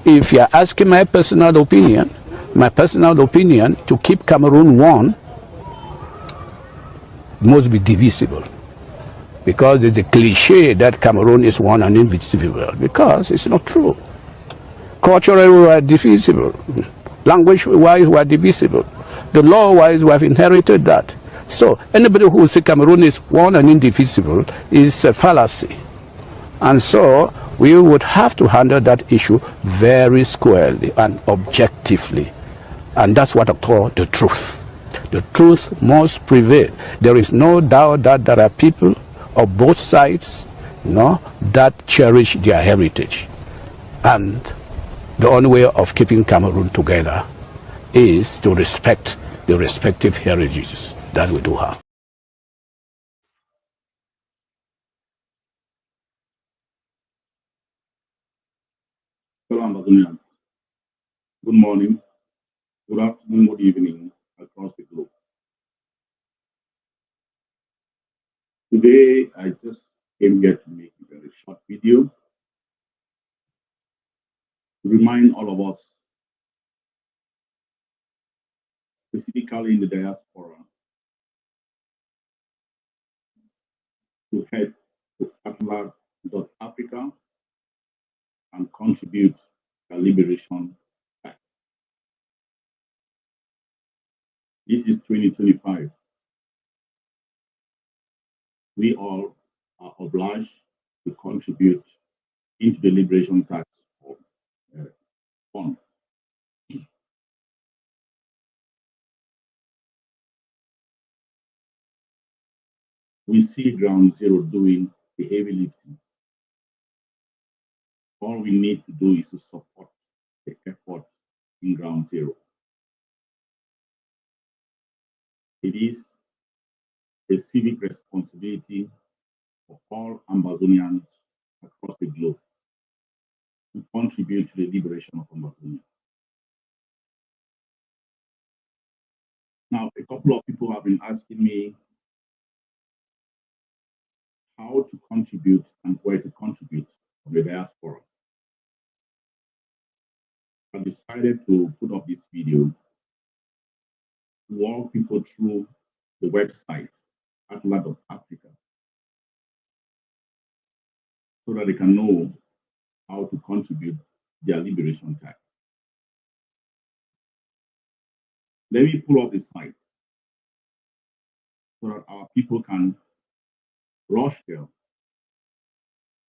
if you're asking my personal opinion, to keep Cameroon one must be divisible. Because it's a cliche that Cameroon is one and indivisible, because it's not true. Culturally, we are divisible. Language-wise, we are divisible. The law-wise, we have inherited that. So anybody who says Cameroon is one and indivisible is a fallacy. And so we would have to handle that issue very squarely and objectively. And that's what I call the truth. The truth must prevail. There is no doubt that there are people of both sides, that cherish their heritage. And the only way of keeping Cameroon together is to respect the respective heritages that we do have. Hello, Ambazonians. Good morning, good afternoon, good evening across the globe. Today, I just came here to make a very short video to remind all of us, specifically in the diaspora, to head to AMBA-REVOLUTION-HIT and contribute to the liberation act. This is 2025. We all are obliged to contribute into the liberation tax fund. We see Ground Zero doing the heavy lifting. All we need to do is to support the effort in Ground Zero. It is a civic responsibility for all Ambazonians across the globe to contribute to the liberation of Ambazonia. Now, a couple of people have been asking me how to contribute and where to contribute from the diaspora. I decided to put up this video to walk people through the website AMBA-REVOLUTION-HIT so that they can know how to contribute their liberation tax. Let me pull up the site so that our people can rush there.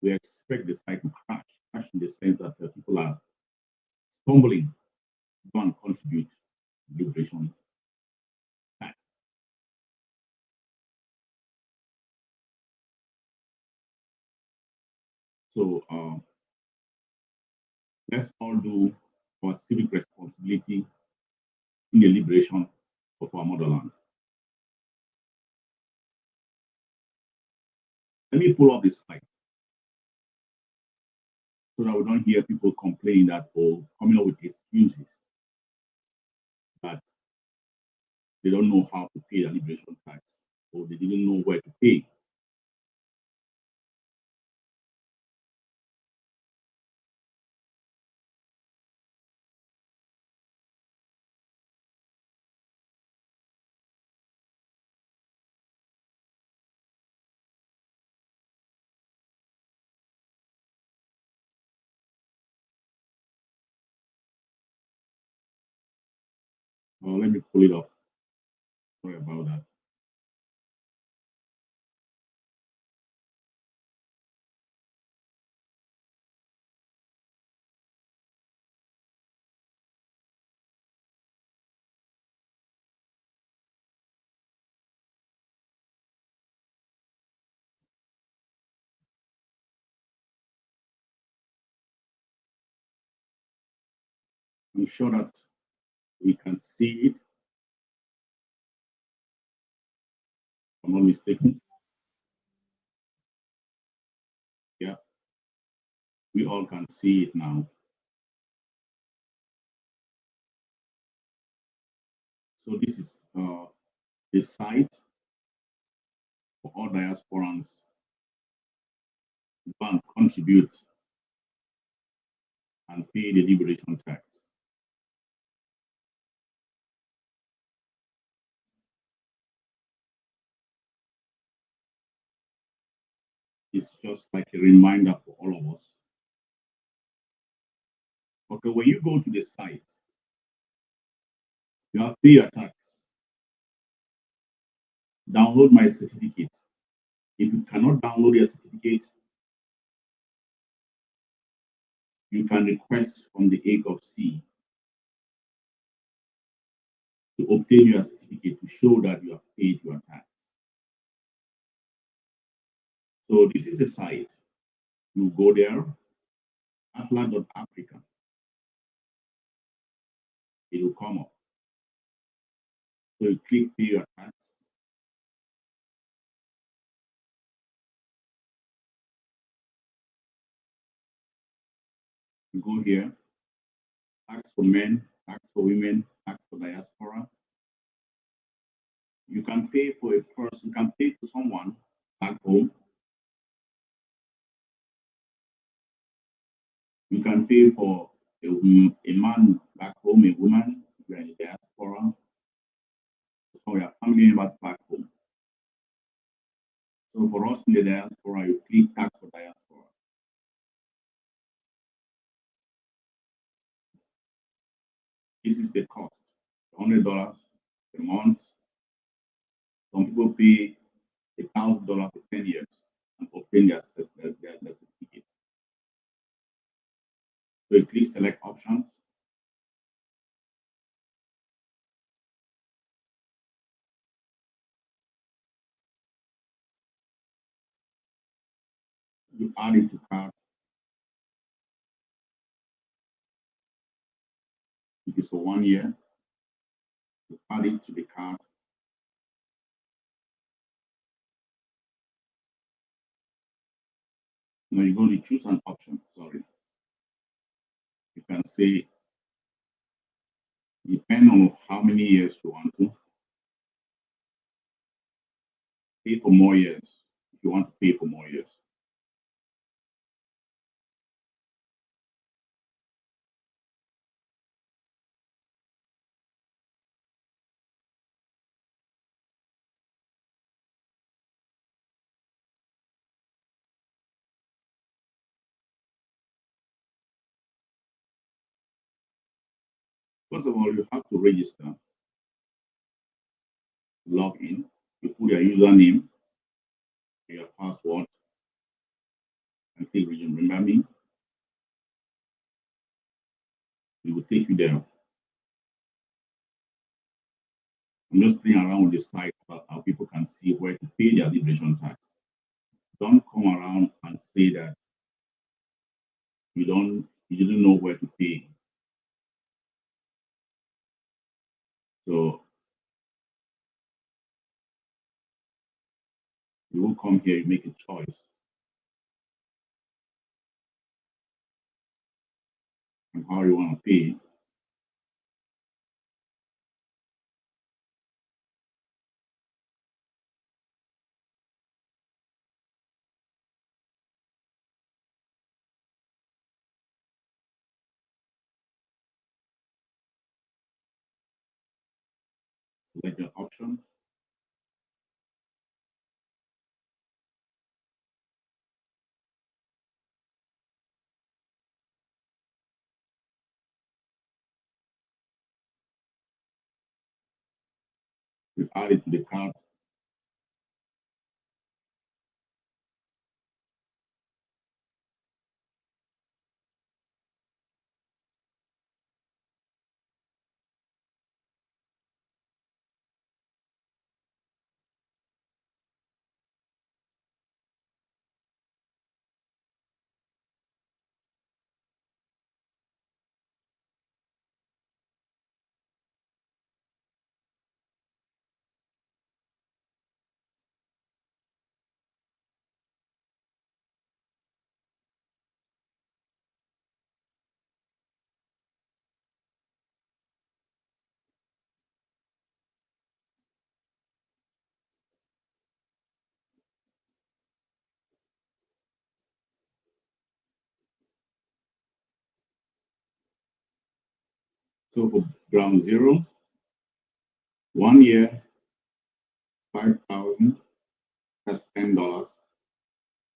We expect the site to crash in the sense that people are stumbling to go and contribute to liberation tax. So let's all do our civic responsibility in the liberation of our motherland. Let me pull up this slide so that we don't hear people complain that, or coming up with excuses that they don't know how to pay the liberation tax, or they didn't know where to pay. Let me pull it up. Sorry about that. I'm sure that we can see it. If I'm not mistaken. Yeah, we all can see it now. So this is the site for all diasporans who can contribute and pay the liberation tax. It's just like a reminder for all of us. Okay, when you go to the site, you have to pay your tax, download my certificate. If you cannot download your certificate, you can request from the ACOC to obtain your certificate to show that you have paid your tax. So this is the site. You go there, atlas.africa. It will come up. So you click pay your tax. You go here, tax for men, tax for women, tax for diaspora. You can pay for a person, you can pay for someone back home. You can pay for a man back home, a woman, if you're in the diaspora, for your family members back home. So for us in the diaspora, you click tax for diaspora. This is the cost, $100 a month. Some people pay $1,000 for 10 years and obtain their certificate. So you click select options. You add it to cart. It is for 1 year. You add it to the cart. Now you're going to choose an option. Sorry. You can say, depend on how many years you want to pay for more years. If you want to pay for more years. First of all, you have to register, log in, you put your username, your password, and click remember me. It will take you there. I'm just playing around with the site so how people can see where to pay their liberation tax. Don't come around and say that you didn't know where to pay. So you will come here, you make a choice on how you want to pay. Select your option. You add it to the cart. So for ground zero, 1 year, 5,000, that's $10,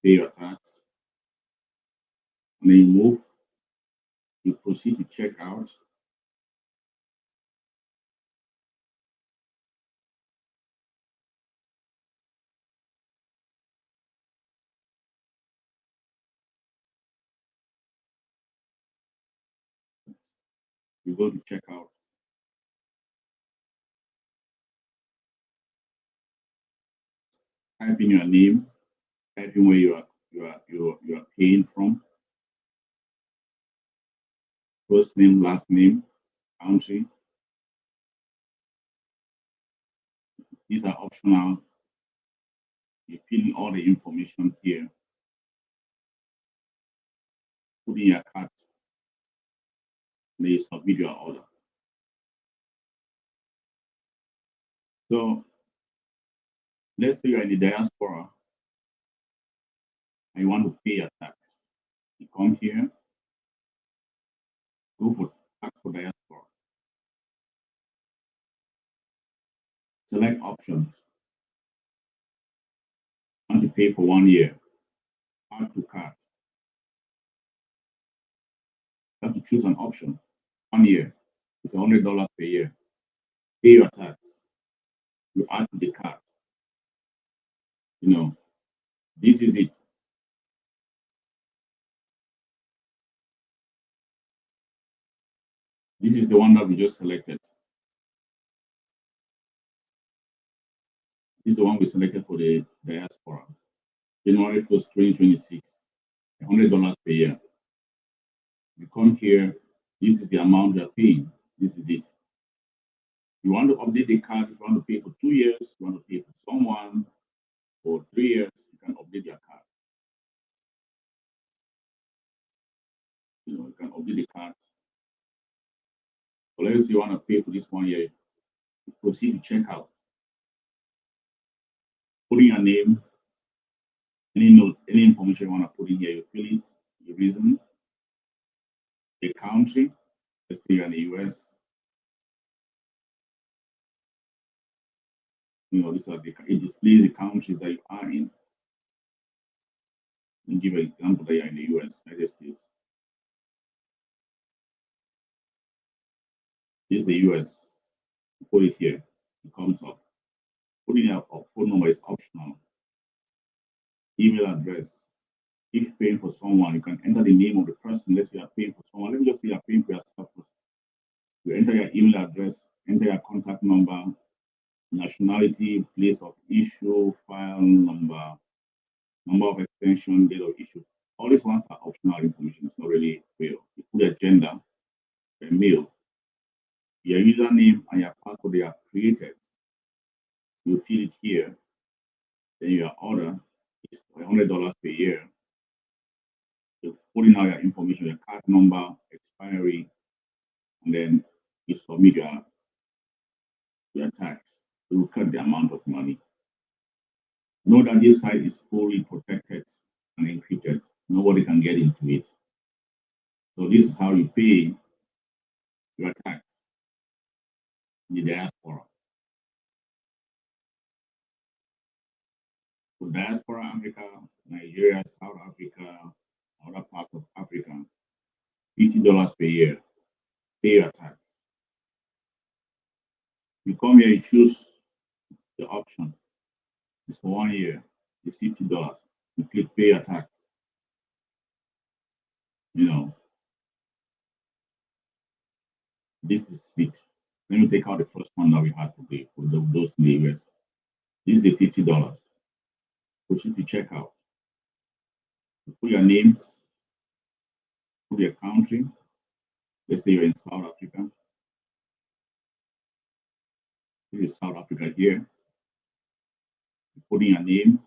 pay your tax. And then you move, you proceed to check out. You go to check out. Type in your name, type in where you are paying from. First name, last name, country. These are optional. You fill in all the information here. Put in your card. Then you submit your order. So let's say you're in the diaspora and you want to pay your tax. You come here, go for tax for diaspora. Select options. Want to pay for 1 year. Add to cart. You have to choose an option. 1 year. It's $100 per year. Pay your tax. You add to the cart. You know, this is it. This is the one that we just selected. This is the one we selected for the diaspora. January 1st, 2026. $100 per year. You come here, this is the amount you're paying. This is it. You want to update the card, if you want to pay for 2 years, you want to pay for someone for 3 years, you can update your card. You can update the card. So let's say you want to pay for this 1 year, you proceed to check out. Put in your name, any note, any information you want to put in here, you fill it, the reason, the country, let's say you're in the US. This is it displays the countries that you are in. I'll give an example that you're in the US, United States. This is the US. Put it here. It comes up. Putting your phone number is optional. Email address. If paying for someone, you can enter the name of the person. Let's say you're paying for someone. Let me just say you're paying for yourself. You enter your email address, enter your contact number, nationality, place of issue, file number, number of extension, date of issue. All these ones are optional information. It's not really real. You put your gender, your mail, your username, and your password they have created. You fill it here. Then your order is $100 per year. You put in all your information, your card number, expiry, and then you submit your tax. You will cut the amount of money. Know that this site is fully protected and encrypted. Nobody can get into it. So this is how you pay your tax in the diaspora. For diaspora Africa, Nigeria, South Africa, other parts of Africa, $50 per year. Pay your tax. You come here, you choose the option. It's for 1 year. It's $50. You click pay your tax. This is it. Let me take out the first one that we had today for those in the US. This is the $50. Proceed to check out. You put your names, put your country. Let's say you're in South Africa. This is South Africa here. You put in your name.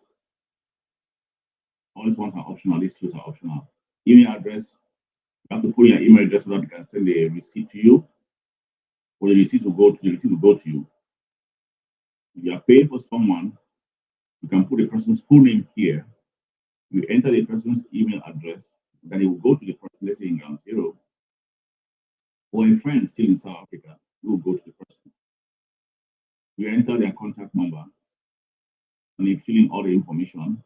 All these ones are optional. These two are optional. Email address. You have to put your email address so that you can send the receipt to you. Or the receipt will go to you. If you are paying for someone, you can put the person's full name here. You enter the person's email address, then it will go to the person, let's say in ground zero. or a friend still in South Africa, we'll go to the person. You enter their contact number, and you fill in all the information.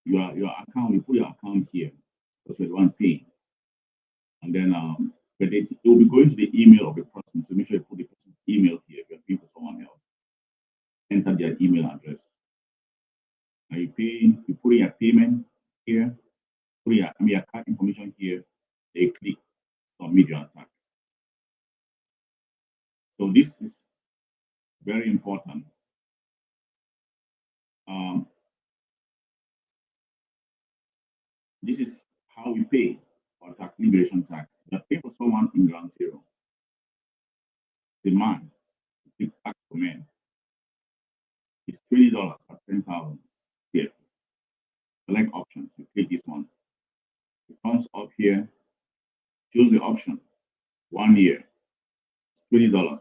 Your account, you put your account here, because you're the one paying. And then but it will be going to the email of the person, so make sure you put the person's email here if you're paying for someone else. Enter their email address. Now you pay, you put in your payment here, put your card information here, they click submit your tax. So this is very important. This is how we pay our tax, liberation tax. You pay for someone in ground zero. The man, the tax for men, is $20 at 10,000 here. Select options. You click this one. It comes up here. Choose the option. 1 year. $20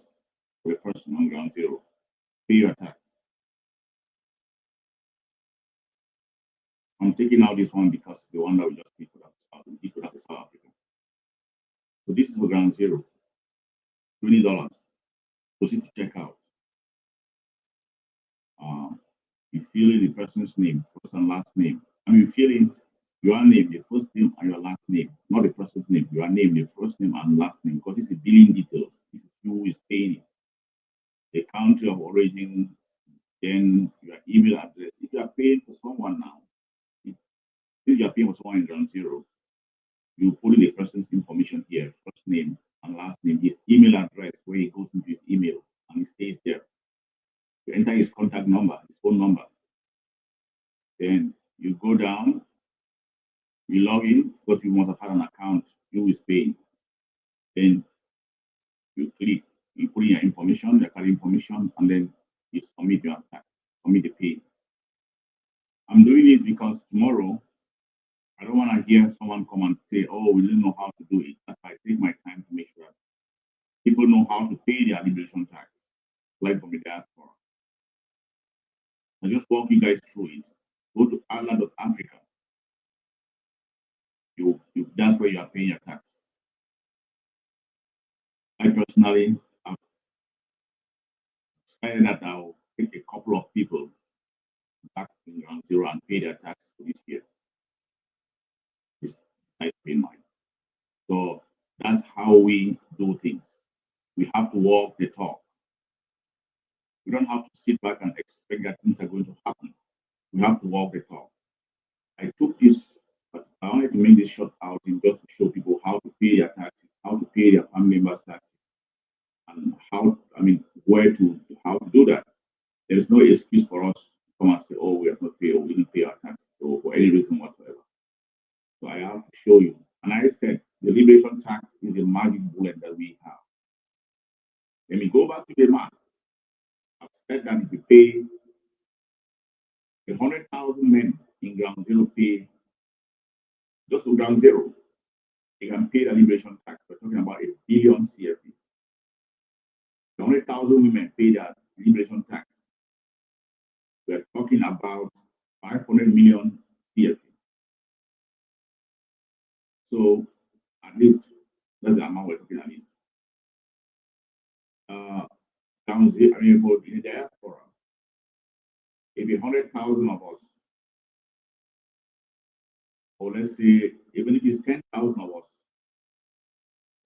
for a person on ground zero. Pay your tax. I'm taking out this one because it's the one that we just did for South Africa. So this is for ground zero. $20. Proceed to check out. You fill in the person's name, first and last name. You fill in your name, your first name, and your last name, not the person's name. Your name, your first name, and last name, because this is billing details. This is who is paying it. The country of origin, then your email address. If you are paying for someone now, if you are paying for someone in ground zero, you put in the person's information here, first name and last name, his email address, where he goes into his email, and he stays there. You enter his contact number, his phone number. Then you go down, you log in, because you must have had an account, you is paying. Then you click, you put in your information, your card information, and then you submit your tax, submit the pay. I'm doing this because tomorrow, I don't want to hear someone come and say, oh, we didn't know how to do it. That's why I take my time to make sure that people know how to pay their liberation tax, like from the diaspora. I just walk you guys through it. Go to AMBA.Africa. That's where you are paying your tax. I personally have decided that I'll take a couple of people back in ground zero and pay their tax for this year. This I pay mine. So that's how we do things. We have to walk the talk. We don't have to sit back and expect that things are going to happen. We have to walk the talk. I took this, but I wanted to make this short outing just to show people how to pay their taxes, how to pay their family members' taxes, and how to do that. There is no excuse for us to come and say, oh, we have not paid, or we didn't pay our taxes, or for any reason whatsoever. So I have to show you. And I said, the liberation tax is the magic bullet that we have. Let me go back to the math. I've said that if you pay 100,000 men in ground zero pay, just to ground zero, they can pay the liberation tax. We're talking about 1 billion CFP. 100,000 women pay their liberation tax. We're talking about 500 million CFP. So at least that's the amount we're talking at least. Down zero, for the diaspora, maybe 100,000 of us, or let's say even if it's 10,000 of us,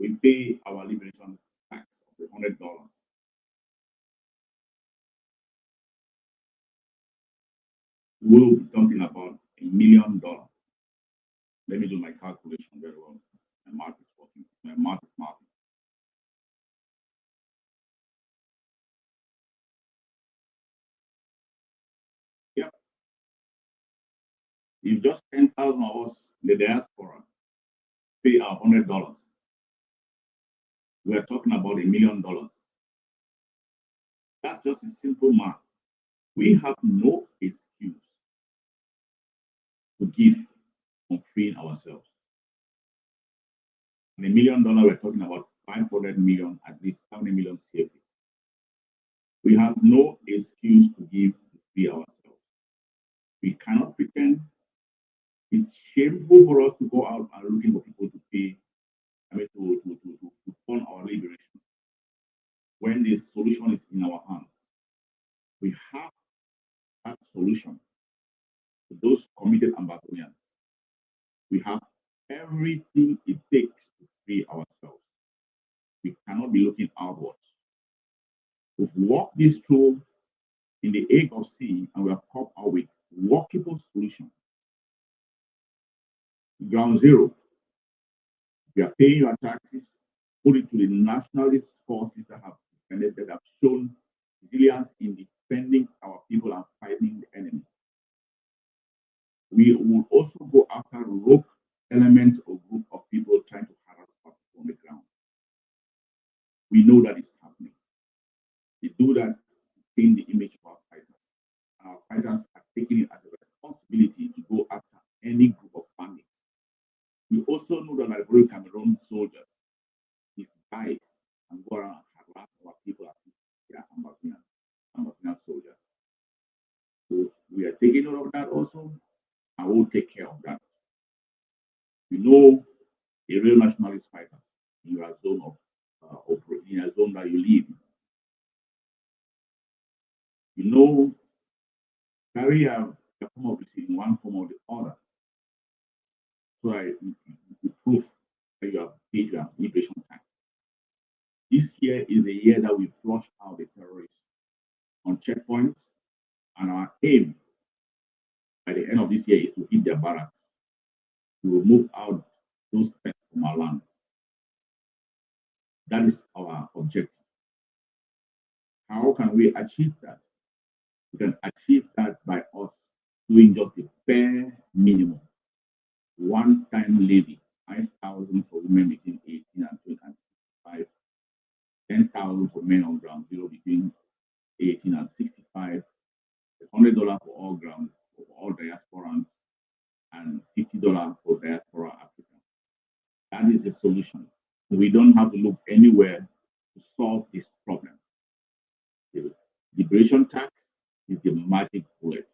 we pay our liberation tax of $100. We'll be talking about $1 million. Let me do my calculation very well. My math is working. My math is mathing. Yep. If just 10,000 of us, the diaspora, pay our $100, we are talking about $1 million. That's just a simple math. We have no excuse to give on freeing ourselves. And $1 million, we're talking about 500 million, at least 70 million CFP. We have no excuse to give to free ourselves. We cannot pretend. It's shameful for us to go out and looking for people to pay. to fund our liberation. When the solution is in our hands, we have that solution. To those committed Ambazonians, we have everything it takes to free ourselves. We cannot be looking outwards. We've walked this through in the age of sea, and we have come out with workable solutions. Ground zero. You are paying your taxes, put it to the nationalist forces that have defended, that have shown resilience in defending our people and fighting the enemy. We will also go after rogue elements or group of people trying to harass us on the ground. We know that is happening. They do that in the image of our fighters. And our fighters are taking it as a responsibility to go after any group of bandits. We also know that Ivory Cameroon soldiers disguise and go around and harass our people as if they are Ambazonian soldiers. So we are taking note of that also, and we'll take care of that. We know a real nationalist fighters in your zone of in a zone that you live in. You know, carry a form of receiving one form or the other. So you prove that you have paid your liberation time. This year is the year that we flush out the terrorists on checkpoints, and our aim by the end of this year is to hit their barracks, to remove out those threats from our land. That is our objective. How can we achieve that? We can achieve that by us doing just the bare minimum. One-time levy, 5,000 for women between 18 and 65, 10,000 for men on ground zero between 18 and 65, $100 for all ground, for all diasporans, and $50 for diaspora Africans. That is the solution. We don't have to look anywhere to solve this problem. The liberation tax is the magic bullet.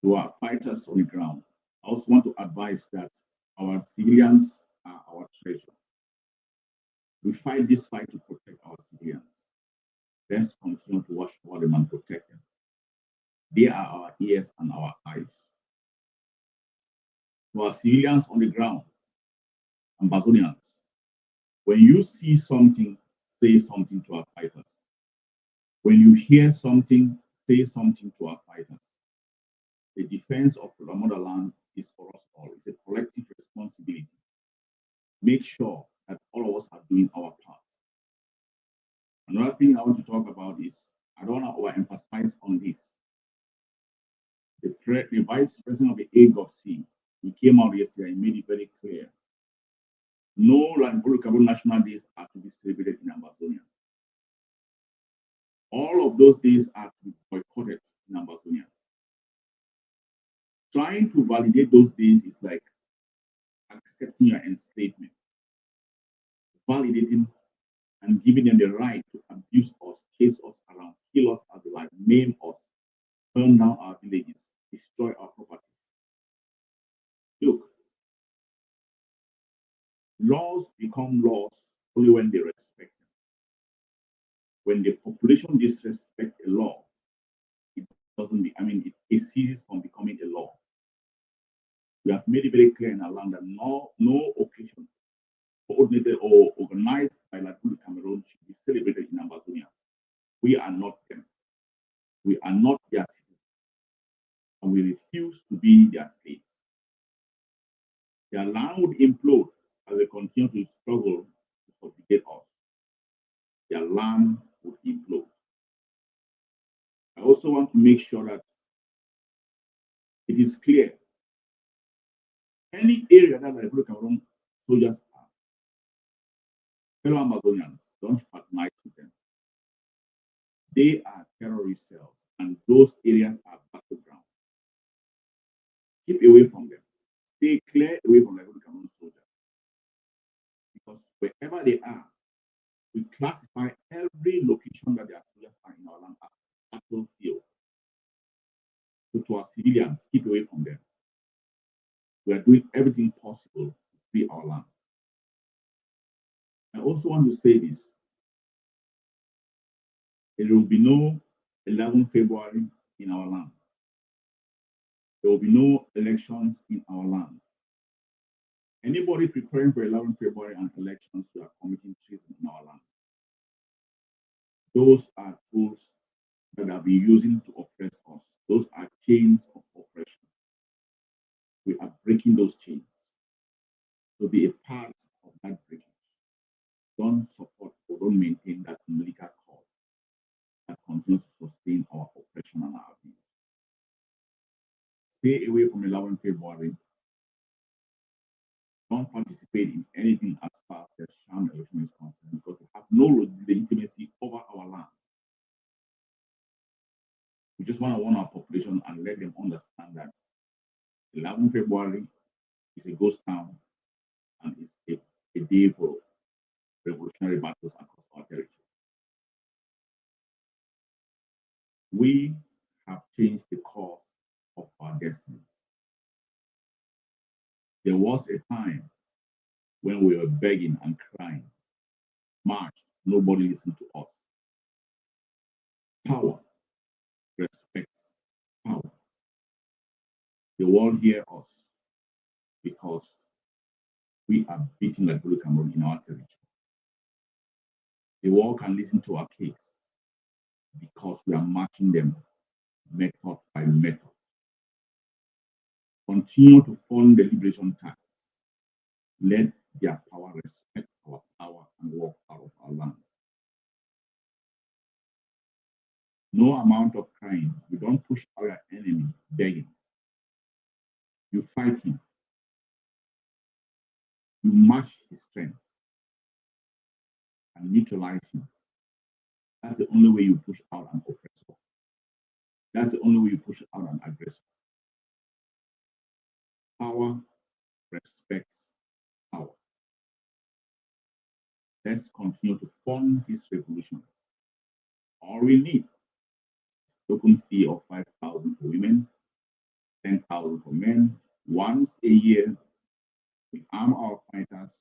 To our fighters on the ground, I also want to advise that our civilians are our treasure. We fight this fight to protect our civilians. Let's continue to watch for them and protect them. They are our ears and our eyes. To our civilians on the ground, Ambazonians, when you see something, say something to our fighters. When you hear something, say something to our fighters. The defense of the motherland is for us all. It's a collective responsibility. Make sure that all of us are doing our part. Another thing I want to talk about is, I don't want to overemphasize on this. The Vice President of the AMBA-REVOLUTION-HIT, he came out yesterday and made it very clear. No Cameroon national days are to be celebrated in Ambazonia. All of those days are to be boycotted in Ambazonia. Trying to validate those days is like accepting your enslavement, validating and giving them the right to abuse us, chase us around, kill us as alive, maim us, burn down our villages, destroy our properties. Look, laws become laws only when they respect them. When the population disrespects a law, it ceases from becoming a law. We have made it very clear in our land that no occasion coordinated or organized by Cameroon should be celebrated in Ambazonia. We are not them. We are not their citizens. And we refuse to be their slaves. Their land would implode as they continue to struggle to subjugate us. Their land would implode. I also want to make sure that it is clear any area that the Cameroon soldiers are, fellow Amazonians, don't fraternize with them. They are terrorist cells, and those areas are battleground. Keep away from them. Stay clear away from the Cameroon soldiers. Because wherever they are, we classify every location that their soldiers are in our land as a battlefield. So to our civilians, keep away from them. We are doing everything possible to free our land. I also want to say this. There will be no 11 February in our land. There will be no elections in our land. Anybody preparing for 11 February and elections who are committing treason in our land. Those are tools that have been using to oppress us. Those are chains of oppression. We are breaking those chains. To be a part of that breaking, don't support or don't maintain that umbilical cord that continues to sustain our oppression and our abuse. Stay away from 11 February. Don't participate in anything as far as the sham election is concerned because we have no legitimacy over our land. We just want to warn our population and let them understand that 11 February is a ghost town and it's a day for revolutionary battles across our territory. We have changed the course of our destiny. There was a time when we were begging and crying, marched, nobody listened to us. Power, respect, power. The world hears us because we are beating like Blue Cameroon in our territory. The world can listen to our case because we are marching them method by method. Continue to fund the liberation tax. Let their power respect our power and walk out of our land. No amount of crying. You don't push our enemy begging. You fight him. You match his strength and neutralize him. That's the only way you push out an oppressor. That's the only way you push out an aggressor. Power respects power. Let's continue to fund this revolution. All we need is a token fee of 5,000 for women, 10,000 for men. Once a year, we arm our fighters,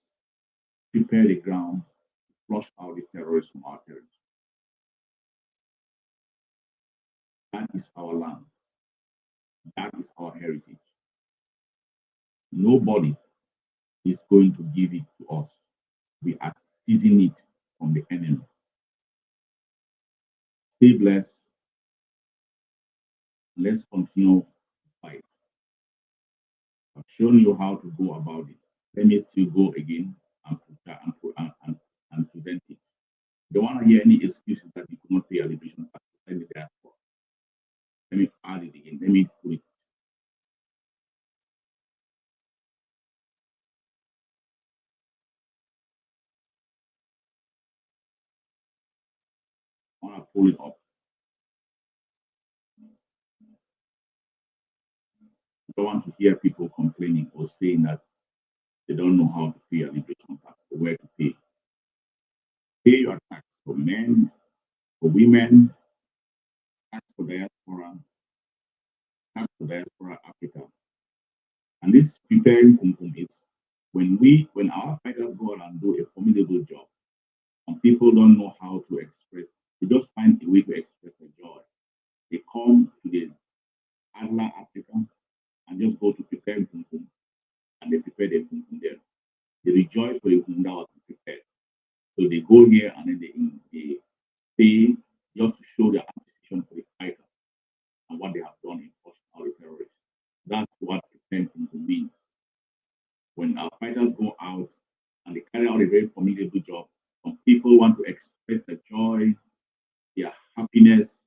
prepare the ground, flush out the terrorists from our territory. That is our land. That is our heritage. Nobody is going to give it to us. We are seizing it from the enemy. Stay blessed. Let's continue to fight. I've shown you how to go about it. Let me still go again and present it. Don't want to hear any excuses that you could not pay a liberation tax in the diaspora. Let me add it again. Let me put it. I want to pull it up. I don't want to hear people complaining or saying that they don't know how to pay a liberation tax or where to pay. Pay your tax for men, for women, tax for diaspora, tax for diaspora Africa. And this preparing Kumkum is when our fighters go out and do a formidable job, and people don't know how to express, they just find a way to express their joy. They come to the Adler Africa and just go to prepare Kumkum, and they prepare the Kumkum there. They rejoice for the Kumkum that was prepared. So they go here and then they pay just to show their appreciation for the fighters and what they have done in pushing out the terrorists. That's what preparing Kumkum means. When our fighters go out and they carry out a very formidable job, some people want to express their joy, their happiness,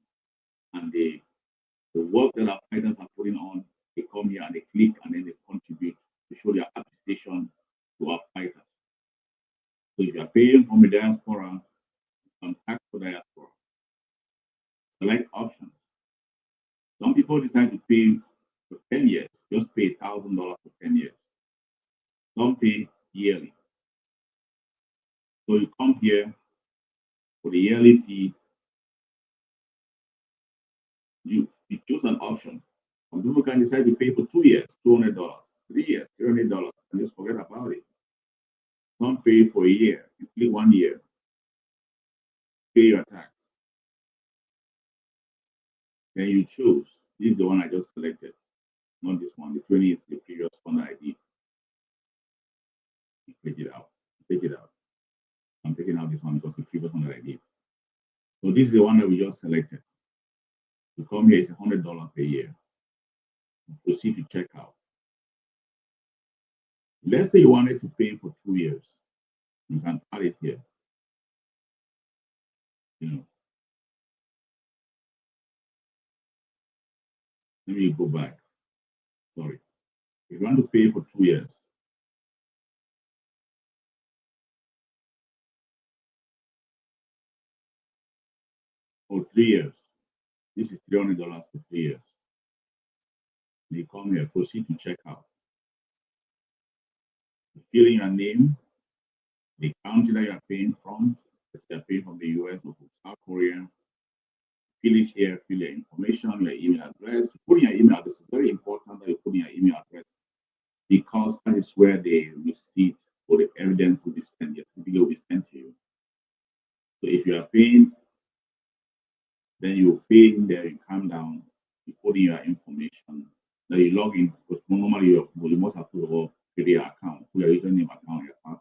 and the work that our fighters are putting on. They come here and they click and then they contribute to show their appreciation to our fighters. So if you are paying from the diaspora, some tax for diaspora. Select options. Some people decide to pay for 10 years, just pay $1,000 for 10 years. Some pay yearly. So you come here for the yearly fee. You choose an option. Some people can decide to pay for 2 years, $200, 3 years, $300, and just forget about it. Some pay for a year. You click 1 year, pay your tax. Then you choose. This is the one I just selected, not this one. The 20 is the previous one I did. You take it out. Take it out. I'm taking out this one because the previous one that I did. So this is the one that we just selected. To come here, it's $100 per year. Proceed to check out. Let's say you wanted to pay for 2 years. You can add it here. Let me go back. Sorry. If you want to pay for 2 years, or 3 years, this is $300 for 3 years. You come here, proceed to check out. You fill in your name, the country that you are paying from. If you are paying from the US or from South Korea, fill it here, fill your information, your email address. Put in your email address. It's very important that you put in your email address because that is where the receipt or the evidence will be sent. Your certificate will be sent to you. So if you are paying, then you pay in there, you come down, you put in your information, then you log in because normally you must have to create your account, put your username account, your password.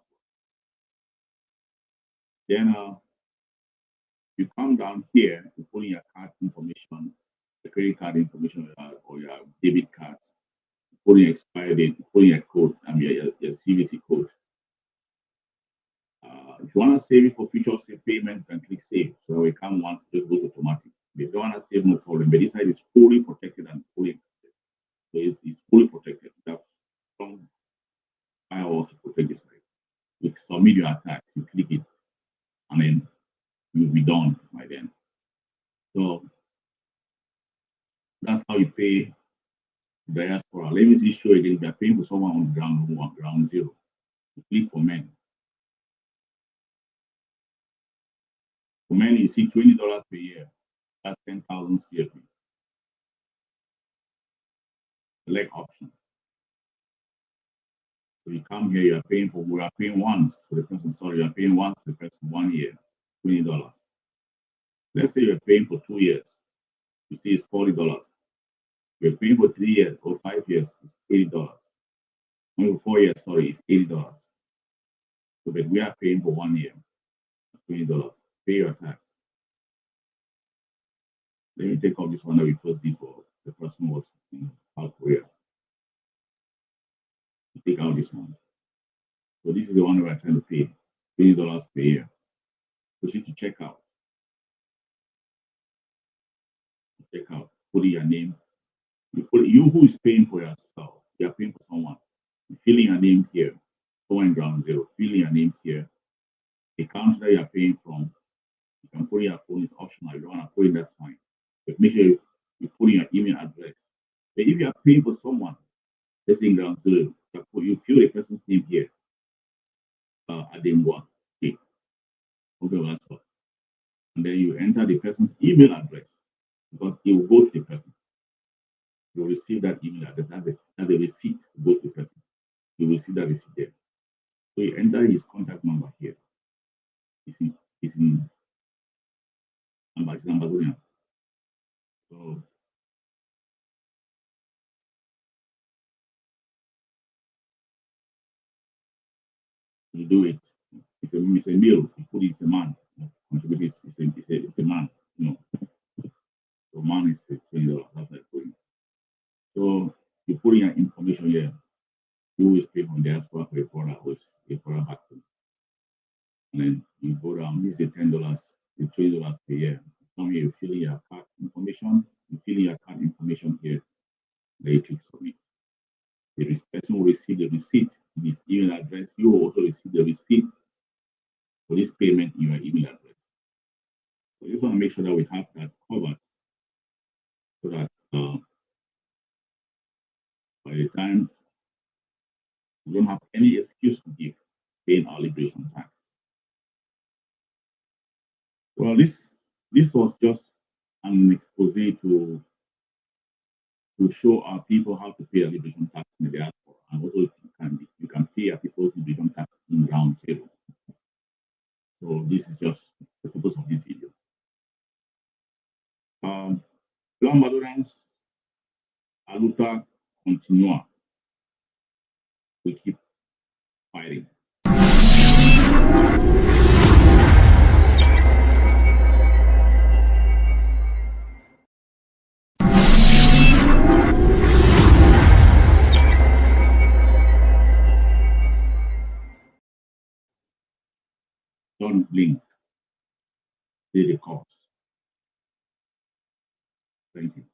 Then you come down here, you put in your card information, the credit card information or your debit card, you put in your expiry date, you put in your code, your CVC code. If you want to save it for future payment, you can click save. So we can't want to just go automatic. If you don't want to save, no problem. But this side is fully protected and fully encrypted. So it's fully protected. You have strong firewalls to protect this side. You submit your attack, you click it, and then you'll be done by then. So that's how you pay Diaspora. Let me see, show again. If you're paying for someone on ground one, ground zero, you click for men. For men, you see $20 per year. That's 10,000 CFP. Select option. So you come here, we are paying once for the person, sorry, you are paying once for the person 1 year, $20. Let's say you're paying for 2 years. You see it's $40. You're paying for 3 years or 5 years, it's $80. Only for 4 years, sorry, it's $80. So but we are paying for 1 year, that's $20. Pay your tax. Let me take off this one that we first did for the person was in South Korea. Take out this one. So this is the one that we're trying to pay, $20 per year. Proceed to check out. Check out. Put in your name. You who is paying for yourself. You are paying for someone. You fill in your name here. Going ground zero. Fill in your names here. The country that you are paying from. You can put in your phone. It's optional. You don't want to put in, that's fine. But make sure you put in your email address. But if you are paying for someone, let's say in ground zero, you fill a person's name here. Ademwa. Okay. Okay, that's all. And then you enter the person's email address because it will go to the person. You will receive that email address as a receipt to go to the person. You will see that receipt there. So you enter his contact number here. It's in Ambassador. So you do it. It's a meal. You put it's a man. Contribute it's a man. So man is $20. That's like $20. So you put in your information here. You always pay from Diaspora for a product with a product back to. And then you go down. This is $10, it's $20 per year. Come here, you fill in your card information. You fill in your card information here. Then you click submit. The person will receive the receipt in his email address. You will also receive the receipt for this payment in your email address. So I just want to make sure that we have that covered so that by the time we don't have any excuse to give paying our liberation tax. Well, this was just an expose to show our people how to pay a liberation tax in the diaspora, and also you can pay our people's liberation tax in ground zero. Lombardians, a luta continua. We keep fighting. Don't blink. Stay the course. Thank you.